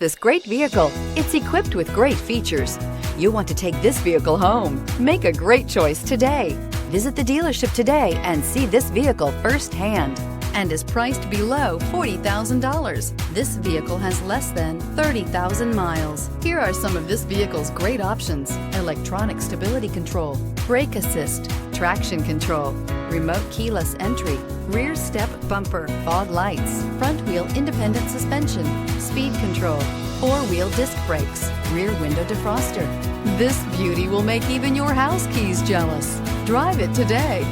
This great vehicle. It's equipped with great features. You want to take this vehicle home. Make a great choice today. Visit the dealership today and see this vehicle firsthand, and is priced below $40,000. This vehicle has less than 30,000 miles. Here are some of this vehicle's great options: electronic stability control, brake assist, traction control, remote keyless entry, rear step bumper, fog lights, front wheel independent suspension, speed control, four-wheel disc brakes, rear window defroster. This beauty will make even your house keys jealous. Drive it today.